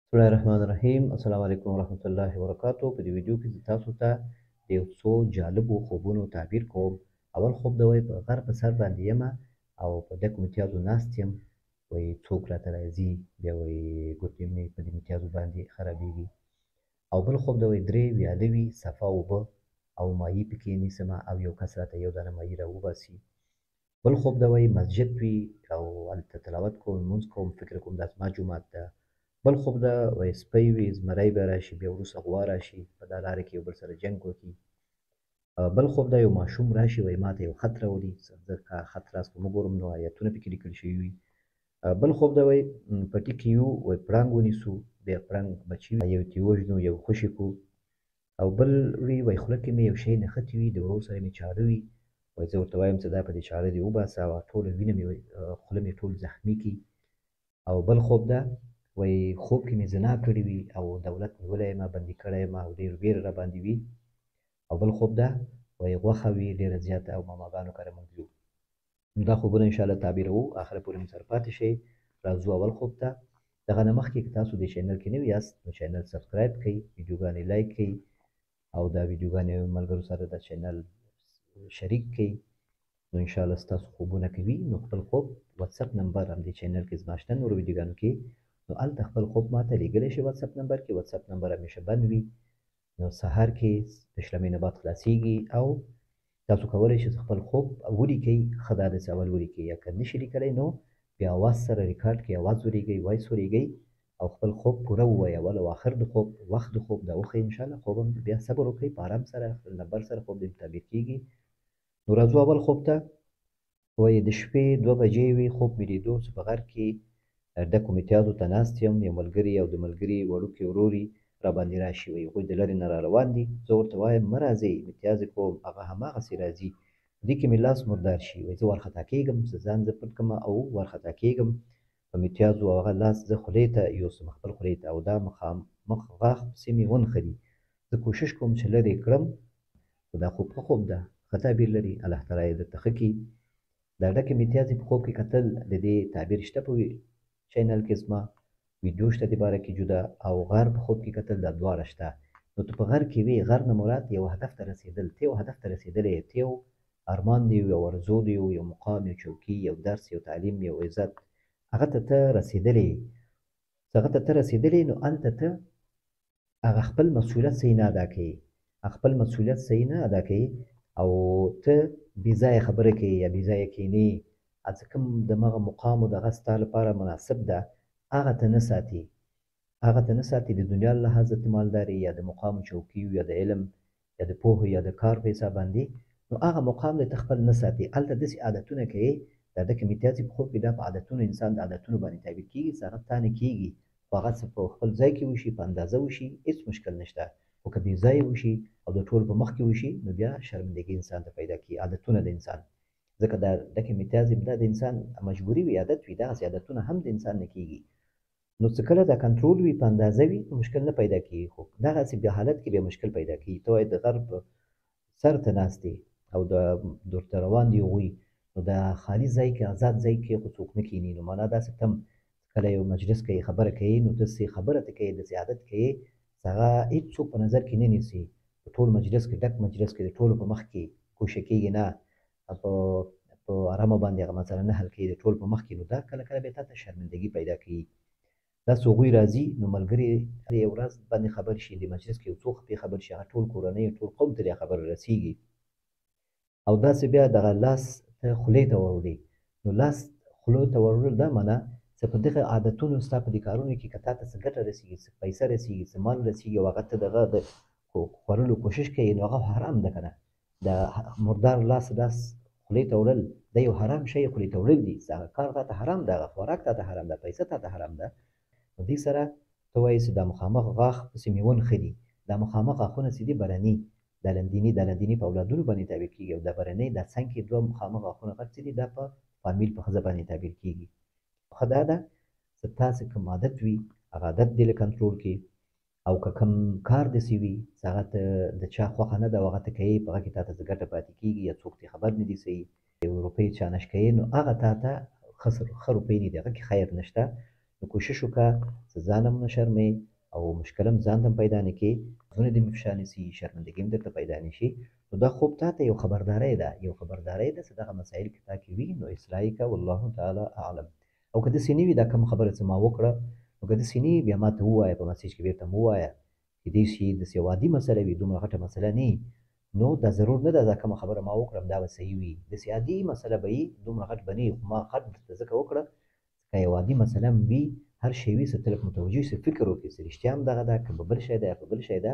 بسم الله الرحمن الرحیم. السلام علیکم ورحمۃ الله وبرکاتو. په دې ویډیو کې زه تاسو ته د یو څو جالبو خوبونو تعبیر کوم. اول خوب دا وایي په غر په سر باندې یمه او په ډکو متیازو ناست یم، وایي څوک راته راځي، بیا وایي ګوتې مې په دې متیازو باندې خرابېږي. او بل خوب دا وایي درې ویاله وي، صفا اوبه او مایع پکې نیسمه او یو کس راته یو دانه مایع راوباسي. بل خوب دا وایي مسجد وي او هلته تلاوت کوم، لمونځ کوم، فکر کوم دا زما جومات ده. بل خوب دا وایي سپی وي، زمری به راشي، بیا وروسته غوا راشي، په دا لاره کې یو بل سره جنګ وکړي. بل خوب دا یو ماشوم راشي، وایي ما ته یو خط راوړي، زه خط راس کوم وګورم نو ایتونه پکې لیکل شوي وي. بل خوب دا وایي پټي کې یو، وایي پړانګ ونیسو، بیا پړانګ بچي یو ترې وژنو، یو خوشي کړو. او بل وی وایي خوله کې مې یو شی نښتي وي، د ورور سره مې چاړه وي، وایي زه ورته وایم چې دا په دې چاړه دې وباسه او ټوله وینه مې خوله مې ټول زخمي کړي. او بل خوب ده وایي خوب کې مې زنا کړې وي او دولت نیولی یم، بندي کړی یم او ډېر ویره راباندې وي. او بل خوب ده وایي غوښه وي ډېره زیاته او ماماګانو کره موږ ځو. نو دا خوبونه انشاءالله تعبیروو، اخره پورې مو سره پاتې شئ. راځو اول خوب ته. دغه نه مخکې که تاسو دې چینل کې نوي یاست نو چینل سبسکرایب کړئ، ویډیوګانې لایک کړئ او دا ویډیوګانې ملګرو سره د چینل شریک کړئ. نو انشاءالله ستاسو خوبونه کوي. نو خپل خوب واتساپ نمبر همدې چینل کې زما شته، نورو ویډیوګانو کې نو هلته خپل خوب ماته لیږلی شي واتساپ نمبر کې. واتساپ نمبر همیشه بند وي، نو سهار کې د شلمې نه بعد خلاصېږي او تاسو کولی شئ خپل خوب ولیکئ. ښه دا ده چې اول ولیکئ، یا که نشئ لیکلی نو بیا اواز سره ریکارډ کړئ، اواز ولیږئ، وایس ولیږئ او خپل خوب پوره ووایئ. اول او آخر د خوب وخت د خوب دا وښیئ انشاءالله. خوب هم بیا صبر وکړئ، په آرام سره خپل نمبر سره خوب دې تعبیر کېږي. نو راځو اول خوب ته. وایي د شپې 2 بجې وي، خوب مې لیدو چې په غر کې ډکو متیازو ته ناست یم، یو ملګري او د ملګري وړوکی ورور یې راباندې راشي، وایي هغوی د لرې نه را روان دي. زه ورته وایم مه راځئ، متیازې کوم. هغه هماغسې راځي، په دې کې مې لاس مردار شي، وایي زه وارخطا کېږم، زه ځان زه پټ کړم او وارخطا کېږم په متیازو او هغه لاس زه خولې ته یوسم، خپل خولې ته، او دا مخ غاښ پسې مې ونښلي. زه کوشش کوم چې لرې یې کړم، خو دا خوب ښه خوب ده، ښه تعبیر لري، الله تعالی یې درته ښه کړي. دا ډکې متیازې په خوب کې کتل د دې تعبیر شته په چینل کې زما ویډیو شته دې باره کې جدا، او غر په خوب کې کتل دا دواړه شته. نو ته په غر کې وې، غر نه مراد یو هدف ته رسېدل، ته یو هدف ته رسېدلی یې، ته یو ارمان دی، یو ارزو دی، یو مقام، یو چوکۍ، یو درس، یو تعلیم، یو عزت، هغه ته ته رسېدلی یې. هغه ته ته رسېدلی نو هلته ته هغه خپل مسؤلیت صحیح نه ادا کوي، خپل مسؤلیت صحیح نه ادا کوي او ته بې ځایه خبرې کوي یا بې ځایه کښېنې، چې کوم دمغه مقام او دغه ستا لپاره مناسب ده هغه ته نه ساتي، هغه ته نه ساتي. د دنیا له لحاظه ته مالداري یا د مقام و چوکیو یا د علم یا د پوهې یا د کار په حساب باندې، نو هغه مقام دې ته خپل نه ساتي. هلته داسې عادتونه کوي، دا ډکې متیازې په خوب کې دا په عادتونو انسان د عادتونو باندې تعبیر کېږي چې هغه تا نه کېږي، خو هغه څه په خپل ځای کې وشي، په اندازه وشي، هېڅ مشکل نشته. خو که بې ځایه وشي او د ټولو په مخ کې وشي نو بیا شرمندګي انسان ته پیدا کېږي. عادتونه د انسان، ځکه دا ډکې متیازې دا د انسان مجبوري وي، عادت وي، دغسې عادتونه هم د انسان نه کېږي. نو چې کله دا کنټرول وي، په اندازه وي، نو مشکل نه پیدا کېږي. خو دغسې بیا حالت کې بیا مشکل پیدا کېږي. ته وایې د غر په سر ته ناست دی او درته روان دي هغوی، نو دا خالي ځای کې، آزاد ځای کې خو څوک نه کښېني. نو معنا داسې ته هم کله یو مجلس کوې، خبره کوې، نو داسې خبره ته کوې، داسې عادت کوې چې هغه هېڅوک په نظر کې نه نیسي. په ټول مجلس کې، ډک مجلس کې، د ټولو په مخ کې کوشش کېږي نه په ارامه باندې هغه مسله نه حل کوي د ټولو په مخ کې، نو دا کله کله بیا تا ته شرمندګي پیدا کوي. داسې هغوی راځي، نو ملګري یو ورځ باندې خبر شي، د مجلس کې یو څو خبرې خبر شي، هغه ټول کورنۍ ټول قوم ته دې خبره رسېږي او داسې بیا دغه لاس ته خولې ته وروړي. نو لاس خولو ته وروړل دا معنا چې په دغه عادتونو ستا په دې کارونو کې که تا ته څه ګټه رسېږي، څه پیسه رسېږي، څه مال رسېږي او هغه ته دغه د خوړلو کوشش کوې، نو هغه حرام ده که نه. د مردار لاس خولې ته وړل دا یو حرام شی خولې ته وړل دي، هغه کار تا ته حرام ده، هغه خوراک تا ته حرام ده، پیسه تا ته حرام ده. نو دې سره ته وایې چې دا مخامخ غاښ پسې مې ونښلي، دا مخامخ غاښونه چې دي برني، دا لندیني په اولادونو باندې تعبیر کېږي، او دا برني دا څنګ کې 2 مخامخ غاښونه غټ چې دي دا په فامیل په ښځه باندې تعبیر کېږي. ښه دا ده چې تاسې کوم عادت وي هغه عادت دې له کنټرول کړي، او که کوم کار داسې وي چې هغه ته د چا خوښه نه ده او هغه ته کوې، په هغه کې تا ته څه ګټه پاتې کېږي یا څوک ترې خبر نه دي صحیح، یو روپۍ چانش کوې، نو هغه تا ته ښه روپۍ نه دي، هغه کې خیر نشته. نو کوشش وکړه چې ځان هم نه شرمې او مشکل هم ځان ته هم پیدا نه کړې، زړونه دې افشا نه شي، شرمندګي هم درته پیدا نه شي. نو دا خوب تا ته یو خبرداری ده، چې دغه مسایل کې تا کې وي نو اصلاح یې کړه، والله تعالی اعلم. او که داسې نه وي دا کوم خبره چې ما وکړه، نو که داسې نه وي بیا ما ته ووایه، په مسیج کې بېرته مو ووایه، کیدای شي داسې یو عادي مسله وي، دومره غټه مسله نه وي. نو دا ضرور نه ده دا کومه خبره ما وکړم دا به صحیح وي، داسې عادي مسله به وي، دومره غټ به نه وي، خو ما خط درته ځکه وکړه که یو عادي مسله هم وي، هر شی وي، څه ته لږ متوجه شي، فکر وکړي چې رښتیا هم دغه ده که په بل شی ده یا په بل شی ده،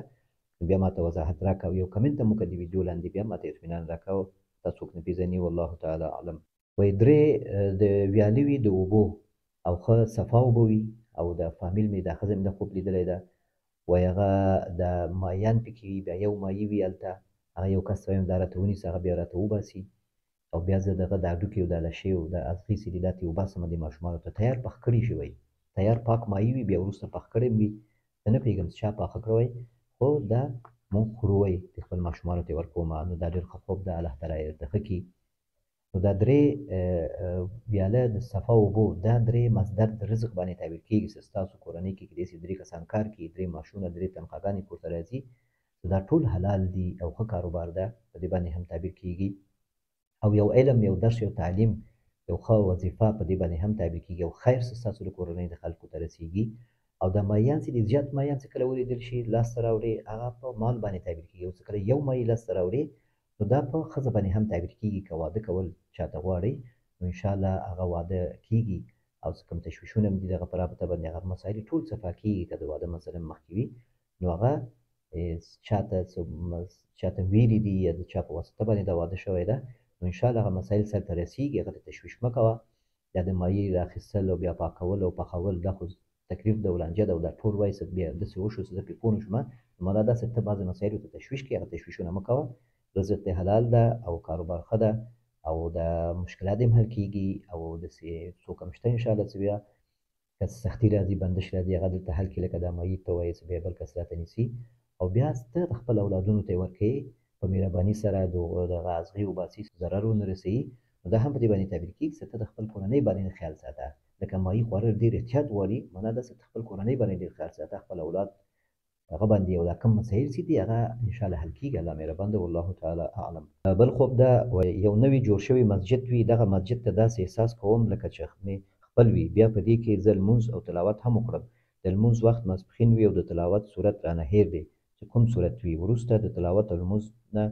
نو بیا ما ته وضاحت راکړه او یو کمنټ هم وکړه د ویډیو لاندې، بیا ما ته اطمینان راکړه تا څوک نه پېژني، والله تعالی اعلم. وایي درې د ویالې وي د اوبو او ښه صفا اوبه وي او د فامیل مې دا ښځه مې دا خوب لیدلی ده، وایي هغه د مایان پکې وي، بیا یو مایي وي هلته، هغه یو کس ته وایم دا راته ونیسه، هغه بیا راته وباسي او بیا زه دغه د هډوکي او د لشې او د اغزي چې دي دا ترې وباسم دې ماشومانو ته، تیار پخ کړي شي وایي، تیار پاک مایي وي، بیا وروسته پخ کړی وي، زه نه پوهېږم چې چا پاخه کړی وایي، خو دا مونږ خورو وایي، د خپل ماشومانو ته یې ورکوم. نو دا ډېر ښه خوب ده، الله تعالی یې درته ښه کړي. نو دا درې ویاله د صفا اوبو دا درې مصدر د رزق باندې تعبیر کېږي چې ستاسو کورنۍ کې کیدای شي درې کسان کار کوي، درې معاشونه، درې تنخواګانې کورته راځي، دا ټول حلال دي او ښه کاروبار ده، په دې باندې هم تعبیر کېږي. او یو علم، یو درس، یو تعلیم، یو ښه وظیفه په دې باندې هم تعبیر کېږي، او خیر چې ستاسو د کورنۍ د خلکو ته رسېږي. او دا مایان چې دي زیات مایان چې کله ولیدل شي لاسته راوړي، هغه په مال باندې تعبیر کېږي، او چې کله یو مایي لاسته راوړي نو دا په ښځه باندې هم تعبیر کېږي. که واده کول چاته غواړئ نو انشاءالله هغه واده کېږي، او چې کوم تشویشونه هم دي دغه په رابطه باندې هغه مسایل ټول صفا کېږي. که د واده مثلا مخکې وي نو هغه چاته ویلي دي یا د چا په واسطه باندې دا واده شوی ده نو انشاءالله هغه مسایل سرته رسېږي، هغه ته تشویش مه کوه. دا د مایع رااخیستل او بیا پاکول او پخول دا خو تکلیف ده او لانجه ده او دا ټول وایي چې بیا داسې وشو چې زه پرې پوه نه شوم، نو معنا دا چې ته بعضې مسایلو ته تشویش کوې، هغه تشویشونه مه کوه، رزق دې حلال ده او کاروبار ښه ده او د مشکلات هم حل کېږي، او داسې څوک هم شته انشاءالله چې بیا که سختي راځي بندش راځي هغه دلته حل کړي، لکه دا مایع ته وایي چې بیا بل کس راته نیسي، او بیا ته د خپل اولادونو ته یې ورکوې په مهرباني سره، دغه اغزي وباسي ضرر ونه رسوي، نو دا هم په دې باندې تعبیر کېږي چې ته د خپل کورنۍ باندې خیال ساته. لکه مایع خوړل ډېر احتیاط غواړي، معنا دا چې ته خپل کورنۍ باندې ډېر خیال ساته، خپل اولاد هغه باندې، او دا کوم مسایل چې دي هغه انشاءالله حل کېږي، الله مهربان ده، والله تعالی اعلم. بل خوب دا یو نوی جوړ شوی مسجد وي، دغه مسجد ته داسې احساس کوم لکه چې مې خپل وي، بیا په دې کې زه لمونځ او تلاوت هم وکړم، د لمونځ وخت ماسپښین وي او د تلاوت صورت رانه هېر دی چې کوم صورت وي، وروسته د تلاوت او لمونځ نه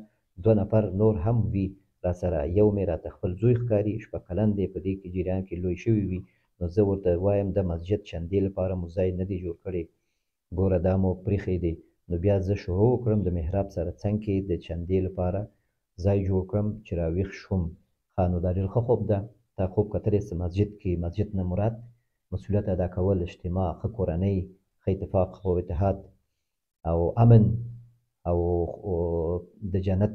2 نفر نور هم وي راسره، یو مې راته خپل زوی ښکاري 6 کلن دی، په دې کې جریان کې لوی شوی وي، نو زه ورته وایم د مسجد چندې لپاره مو ځای نه دی جوړ کړی، ګوره دا مو پرېښی دی، نو بیا زه شروع وکړم د محراب سره څنګ کې د چندې لپاره ځای جوړ کړم چې راویښ شوم. ښه نو دا ډېر ښه خوب ده، تا خوب کتلی چې مسجد کې، مسجد نه مراد مسؤلیت ادا کول، اجتماع، ښه کورنۍ، ښه اتفاق او اتحاد او امن او د جنت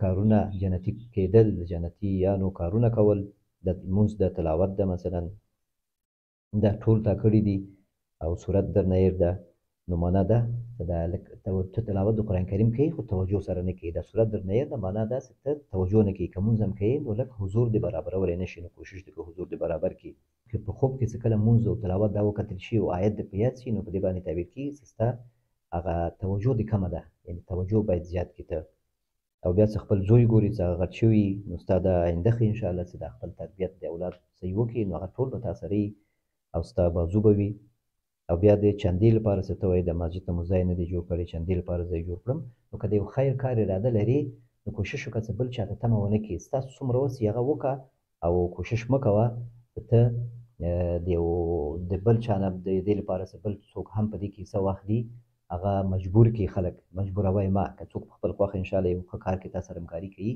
کارونه، جنتي کېدل، د جنتیانو کارونه کول، د لمونځ د تلاوت ده مثلا دا ټول تا کړي دي او صورت درنه هېر ده، نو معنا ده دا ته تلاوت د قرآن کریم کوي خو توجه سره نه کوي، دا صورت درنه هېر ده، معنا دا چې ته توجه نه کوي، که لمونځ هم کوې نو لږ حضور دې برابرولی نه شي، نو کوشش دې کوه حضور دې برابر کړي. که په خوب کې چې کله لمونځ او تلاوت دا وکتل شي او آیت دې په یاد شي نو په دې باندې تعبیر کېږي چې ستا هغه توجه دې کمه ده، یعنې توجه باید زیات کړي ته، او بیا چې خپل زوی ګوري چې هغه غټ شوي نو ستا د آینده ښه انشاءالله چې دا خپل تربیت د اولاد صحیح وکړي نو هغه ټول به تا سره وي او ستا بازو به وي. او بیا د چندې لپاره چې ته وایې د مسجد ته مو ځای نه دی جوړ کړی، چندې لپاره ځای جوړ کړم، نو که د یو خیر کار اراده لرې نو کوشش وکړه چې بل چا ته تمه ونه کړي، ستاسو څومره وس هغه وکړه او کوشش مه کوه چې ته د بل چا نه د دې لپاره چې بل څوک هم په دې کې څه واخلي هغه مجبور کړي، خلک مجبوروی مه، که څوک په خپل خوښه انشاءالله یو ښه کار کې تا سره همکاري کوي،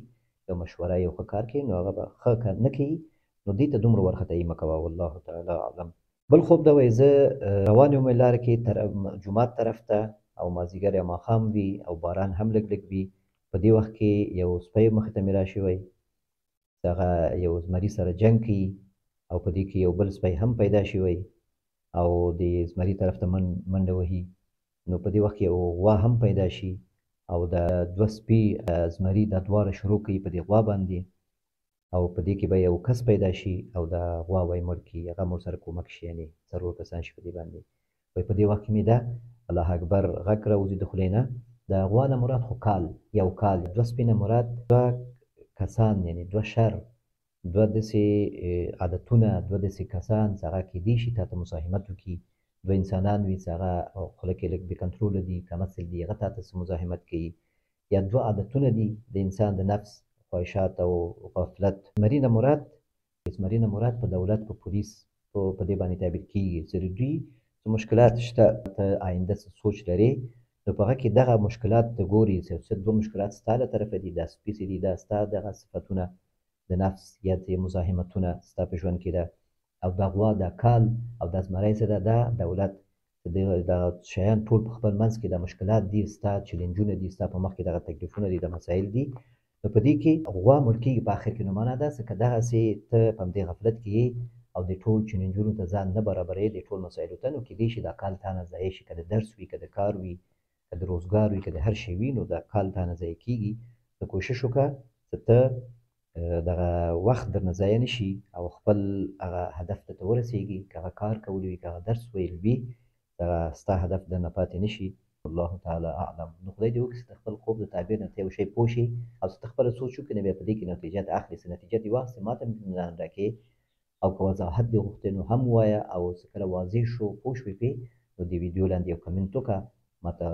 یو مشوره یو ښه کار کوي نو هغه به ښه کار نه کوي نو دې ته دومره وارخطایي مه کوه، والله تعالی اعلم. بل خوب دا وایي زه روان یم لاره کې جومات طرف ته او مازدیګر یا ماښام وي او باران هم لږ لږ وي، په دې وخت کې یو سپی مخې ته مې راشوی، هغه یو زمري سره جنګ کوي او په دې کې یو بل سپی هم پیدا شوی او د زمري طرف ته منډه وهي، نو په دې وخت کې یو غوا هم پیدا شي او د 2 سپي زمري دا دواړه شروع کوي په دې غوا باندې، او په دې کې به یو کس پیدا شي او دا غوا وای مړ کړي هغه مور سره کومک شي یعنې څلور کسان شي په دې باندې وایي په دې وخت کې مې ده الله اکبر غږ راوځي د خولې نه د غوا نه مراد خو کال یو کال دوه سپینه مراد دوه کسان یعنې دوه شر دوه داسې عادتونه دوه داسې کسان چې هغه کیدای شي تا ته مزاحمت وکړي دوه انسانان وي چې هغه خوله کې لږ بې کنټروله دي کم اصل دي هغه تا ته څه مزاحمت کوي یا دوه عادتونه دي د انسان د نفس خواهشات او غفلت زمري نه مراد په دولت په پولیس په دې باندې تعبیر کیږي چې دوی څه مشکلات شته ته آینده څه سوچ لرې نو په هغه کې دغه مشکلات ته ګوري چې څه دوه مشکلات ستا له طرفه دي دا سپیڅلي دي دا ستا دغه صفتونه د نفس یا د مزاحمتونه ستا په ژوند کې ده او دا غوا دا کال او دا زمری څه ده دا دولت دغه شیان ټول په خپل منځ کې دا مشکلات دي ستا چیلنجونه دي ستا په مخ کې دغه تکلیفونه دي د مسایل دي نو په دې کې غوا مړ کېږي په آخر کې نو معنا دا څه که دغسې ته په همدې غفلت کې یې او د ټول چیلنجونو ته ځان نه برابروې د ټول مسایلو ته نو کېدای شي دا کال تا نه ضایع شي که د درس وي که د کار وي که د روزګار وي که د هر شی وي نو دا کال تا نه ضایع کېږي نو کوشش وکړه چې ته دغه وخت درنه ضایع نه شي او خپل هغه هدف ته ورسېږي که هغه کار کول وي که هغه درس ویل وي دغه ستا هدف درنه پاتې نه شي الله تعالی اعلم نو خدای دې وکړي چې خپل خوب د تعبیر نه ته یو شی پوه شي او چې ته خپله سوچ وکړې نو بیا په دې کې نتیجه ته اخلي چې نتیجه دې واخیستې ما ته هم اطمینان راکړې او که وضاحت دې غوښتې نو هم ووایه او چې کله واضح شو پوه شوې پرې نو د ویډیو لاندې یو کمنټ وکړه ما ته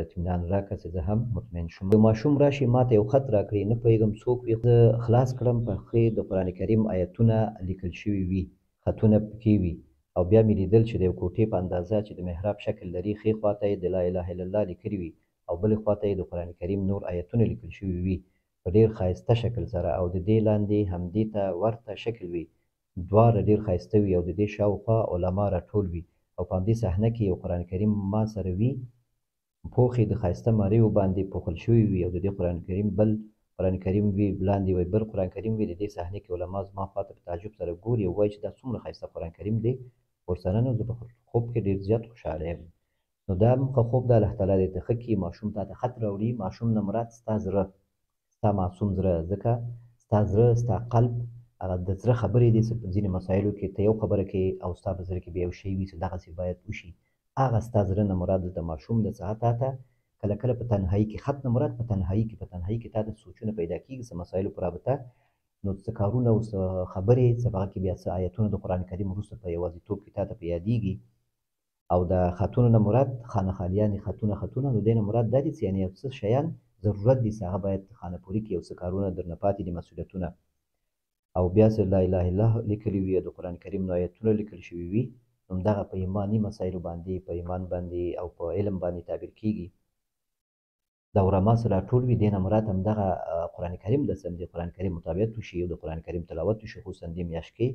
اطمینان راکړه چې زه هم مطمئن شم یو ماشوم راشي ما ته یو خط راکړي نه پوهېږم څوک وي زه خلاص کړم په هغې د قرآن کریم آیتونه لیکل شوي وي خطونه پکې وي او بیا مې لیدل چې د یو کوټې په اندازه چې د محراب شکل لري ښې خواته یې د لا اله الا الله لیکلي وي او بلې خواته یې د قرآن کریم نور آیتونه لیکل شوي وي په ډېر ښایسته شکل سره او د دې لاندې همدې ته ورته شکل وي دواړه ډېر ښایسته وي او د دې شاوخوا علما راټول وي او په همدې صحنه کې یو قرآن کریم ما سره وي پوښې د ښایسته ماریو باندې پوښل شوي وي او د دې قرآن کریم وي لاندې وي بل قرآن کریم وي د دې صحنې کې علما زما خواته په تعجب سره ګوري او وایي چې دا څومره ښایسته قرآن کریم دی ورسره نو زه په خوب کې ډېر زیات خوشحاله یم نو دا هم ښه خوب ده الله تعالی دې ته ښه کړي ماشوم تا ته خط راوړي ماشوم نه مراد ستا زړه ستا معصوم زړه ځکه ستا زړه ستا قلب هغه د زړه خبرې دي چې په ځینې مسایلو کې ته یو خبره کوې او ستا په زړه کې بیا یو شی وي چې دغسې باید وشي هغه ستا زړه نه مراد دلته ماشوم ده څه تا ته کله کله په تنهایي کې خط نه مراد په تنهایي کې تا ته سوچونه پیدا کېږي څه مسایلو په رابطه نو څه کارونه او څه خبرې څه په هغه کې بیا څه آیتونه د قرآن کریم وروسته په یوازیتوب کې تا ته په یادېږي او د خطونو نه مراد خانه خالیانې خطونه نو دې نه مراد دا دي چې یعنې یو څه شیان ضرورت دي چې هغه باید خانه پوري کړي یو څه کارونه درنه پاتې دي مسؤلیتونه او بیا چې لا اله الا الله لیکلي وي د قرآن کریم نو آیتونه لیکل شوي وي نو همدغه په ایماني مسایلو باندې په ایمان باندې او په علم باندې تعبیر کېږي دا علما سره راټول وي دې نه مراد همدغه قرآن کریم ده چې د قرآن کریم مطابقت وشي او د قرآن کریم تلاوت وشي خصوصا دې میاشت کې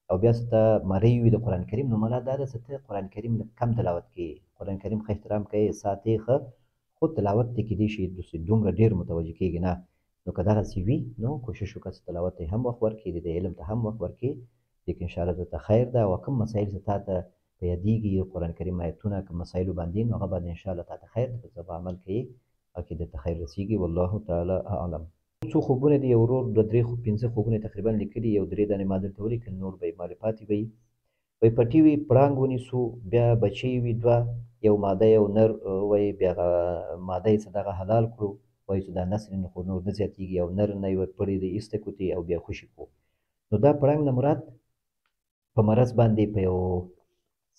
او بیا چې ته مری وي د قرآن کریم نو مراد دا ده چې ته قرآن کریم لږ کم تلاوت کوې قرآن کریم ښه احترام کوې ساتې ښه خو تلاوت دې کیدای شي دومره ډېر متوجه کېږي نه نو که دغسې وي نو کوشش وکړه چې تلاوت ته هم وخت ورکړې د علم ته هم وخت ورکړې لیکن انشاءالله درته خیر ده او کوم مسایل چې تا ته په یادېږي قرآن کریم آیتونه کوم مسایلو باندې نو هغه باندې انشاءالله تا ته خیر ده په څه به عمل کوې او کې درته خیر رسېږي والله تعالی اعلم څو خوبونه دي یو ورور دوه درې 5 خوبونه تقریبا لیکلي یو 3 دانې ما درته ولیکل نور به یې مالې پاتې به وي وایي پټي وي پړانګ ونیسو بیا بچۍ وي دوه یو ماده یو نر وایي بیا ماده یې څه دغه حلال کړو وایي چې دا نسل نه خو نور نه زیاتېږي او نر نه یې ورپړې دی ایسته کړو او بیا خوشي کړو نو دا پړانګ نه مراد په مرض باندې په یو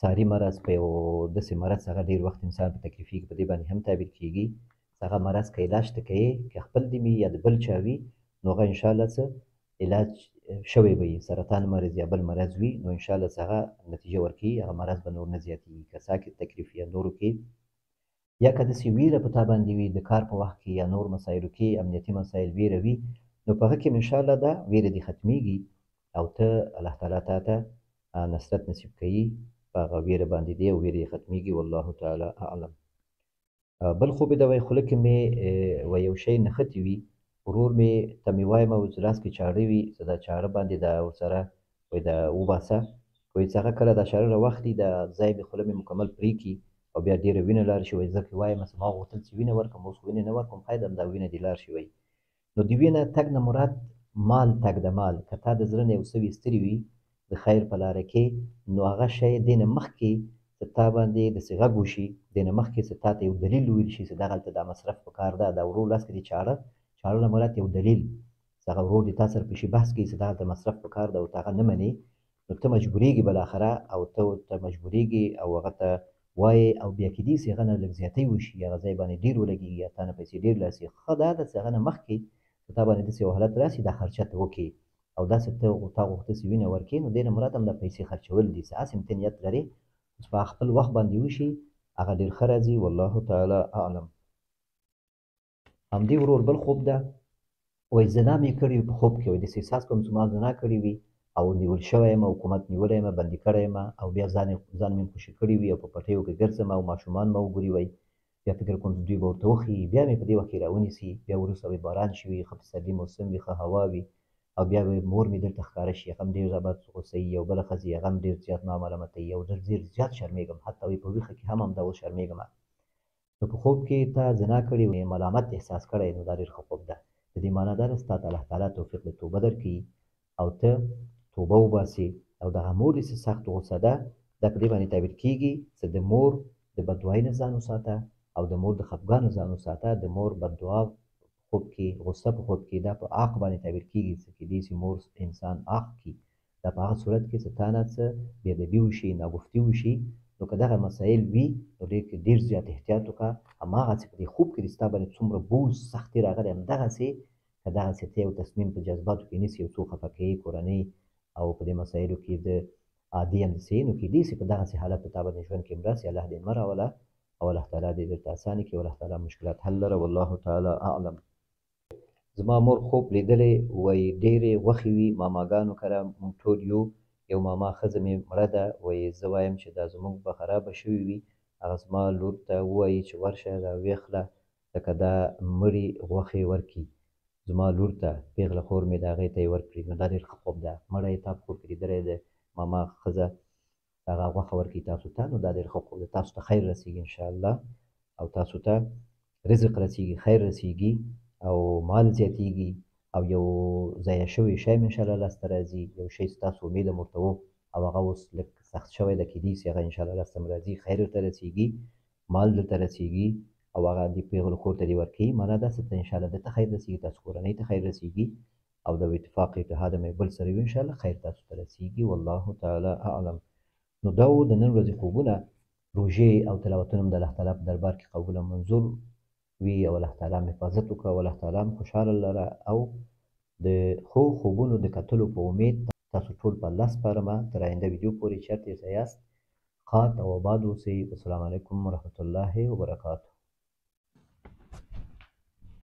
ساري مرض په یو داسې مرض هغه ډېر وخت انسان په تکلیفېږي په دې باندې هم تعبیر کېږي هغه مرض که علاج ته کوې که خپل دې وي یا د بل چا وي نو هغه انشاءالله څه علاج شوی به وي سرطان مرض یا بل مرض وي نو انشاءالله څه هغه نتیجه ورکوي هغه مرض به نور نه زیاتېږي که ساکت تکلیف یا نورو کې یا که داسې ویره په تا باندې وي د کار په وخت کې یا نور مسایلو کې امنیتي مسایل ویره وي نو په هغه کې انشاءالله دا ویره دې ختمیږي او ته الله تعالی تا ته نصرت نصیب کوي په هغه ویره باندې دی او ویره یې ختمیږي والله تعالی اعلم بل خوب د وای خوله کې مې یو شی نښتې وي ورور مې ته مې وایم او لاس کې چاړه وي چې دا چاړه باندې دا ورسره وایي دا وباسه وایي چې هغه کله دا چاړه راواخلي دا ځای مې خوله مې مکمل پرې کړي او بیا ډېره وینه لاړ شي وایي زه پرې وایم چې ما غوښتل چې وینه ورکړم اوس وینه نه ورکړم ښایي همدا وینه دې لاړ شي وایي نو د وینه تګ نه مراد مال تګ د مال که تا د زړه نه یو څه ویستلي وي د خیر په لاره کې نو هغه شی دې نه مخکې چې تا باندې داسې غږ وشي دې نه مخکې چې تا ته یو دلیل وویل شي چې دغلته دا مصرف پکار ده دا ورور لاس کې دې چاړه نه مراد یو دلیل چې هغه ورور دې تا سره پشي بحث کوي چې دغلته مصرف پکار ده او ته هغه نه منې نو ته مجبورېږي بالاخره او ته ورته مجبورېږي او هغه ته وایې او بیا کیدای شي هغه نه لږ زیاتی وشي هغه ځای باندې ډېر ولګېږي یا تا نه پیسې ډېر لاسي ښه دا ده چې هغه نه مخکې چې تا باندې داسې یو حالت راسي دا خرچه ته وکړي او داسې تا غوښته چې وینه ورکړې نو دې نه مراد هم دا پیسې خرچول دي چې هسې هم ته نیت لرې چې په خپل وخت باندې وشي هغه ډېر ښه راځي والله تعالی اعلم. همدې ورور بل خوب ده وایي زنا مې کړې وي په خوب کې وایي داسې احساس کوم چې ما زنا کړې وي او نیول شوی یم حکومت نیولی یم بندي کړی یم او بیا ځان مې خوشي کړي وي او په پټیو کې ګرځم او ماشومان مې وګوري وایي بیا فکر کوم چې دوی به ورته وښیي بیا مې په دې وخت کې راونیسي بیا وروسته به باران شوي ښه پسرلي موسم وي ښه هوا وي او بیا به مور مې دلته ښکاره شي هغه هم ډېر زیات غوسه او بله ښځې هغه هم ډېر زیات ما ملامتوي او ډېر زیات شرمېږم حتی وایي په ویښه کې هم همدا اوس شرمېږم نو په خوب کې تا زنا کړې وي ملامت احساس کړی نو دا ډېر ښه خوب ده د دې معنا دا ده چې تا ته الله تعالی توفیق د توبه درکړي او ته توبه وباسې او دغه مور دې چې سخت غوسه ده دا په دې باندې تعبیر کېږي چې د مور د بددعایي نه ځان وساته او د مور د خفګان نه ځان وساته د مور بددعا خوب کې غصه په خوب کې دا په عاق باندې تعبیر کېږي چې کېدای شي مور انسان عاق کړي دا په هغه صورت کې چې تا نه څه بېادبي وشي ناګفتي وشي نو که دغه مسایل وي نو ډېر زیات احتیاط وکړه هماغسې په دې خوب کې دې ستا باندې څومره بوج سختي راغلی همدغسې که دغسې ته یو تصمیم په جذباتو کې نیسي یو څوک خفه کوي کورنۍ او په دې مسایلو کې د عادي همداسې نو کېدای شي په دغسې حالت په تا باندې ژوند کې هم راسي الله دې مه راوله او الله تعالی دې درته اساني کړي الله تعالی مشکلات حل لره والله تعالی اعلم. زما مور خوب لیدلی وایي ډېرې غوښې وي ماماګانو کره موږ ټول یو ماما ښځه مې مړه ده وایي زه وایم چې دا زموږ به خرابه شوې وي هغه زما لور ته ووایي چې ورشه راویخله لکه دا مړې غوښې ورکړي زما لور ته پېغله خور مې د هغې ته یې ورکړي نو دا ډېر ښه خوب ده مړه یې تا په کور کې لیدلی دی ماما ښځه هغه غوښه ورکړي تاسو ته نو دا ډېر ښه خوب ده تاسو ته خیر رسېږي انشاءالله او تاسو ته رزق رسېږي خیر رسېږي او مال زیاتېږي او یو ضایع شوی شی مې انشاءالله لاسته راځي یو شی چې تاسو امید هم ورته و او هغه اوس لږ سخت شوی ده کېدای شي هغه انشاءالله لاسته هم راځي خیر درته رسېږي مال درته رسېږي او هغه دې پېغلو کور ته دې ورکوي معنا داسې ته انشاءالله درته خیر رسېږي تاسو کورنۍ ته خیر رسېږي او د اتفاق اتحاد هم بل سره وي انشاءالله خیر تاسو ته رسېږي والله تعالی اعلم. نو دا و د نن ورځې خوبونه روژې او تلاوتونه هم د الله تعالی په دربار کې قبول او منظور وي او الله تعالی هم حفاظت وکړه او الله تعالی هم خوشحاله لره او د ښو خوبونو د کتلو په امید تاسو ټول په الله سپارمه تر آینده ویډیو پورې چېرته یاست ښاد او آباد اوسئ. السلام علیکم ورحمة الله وبرکاته.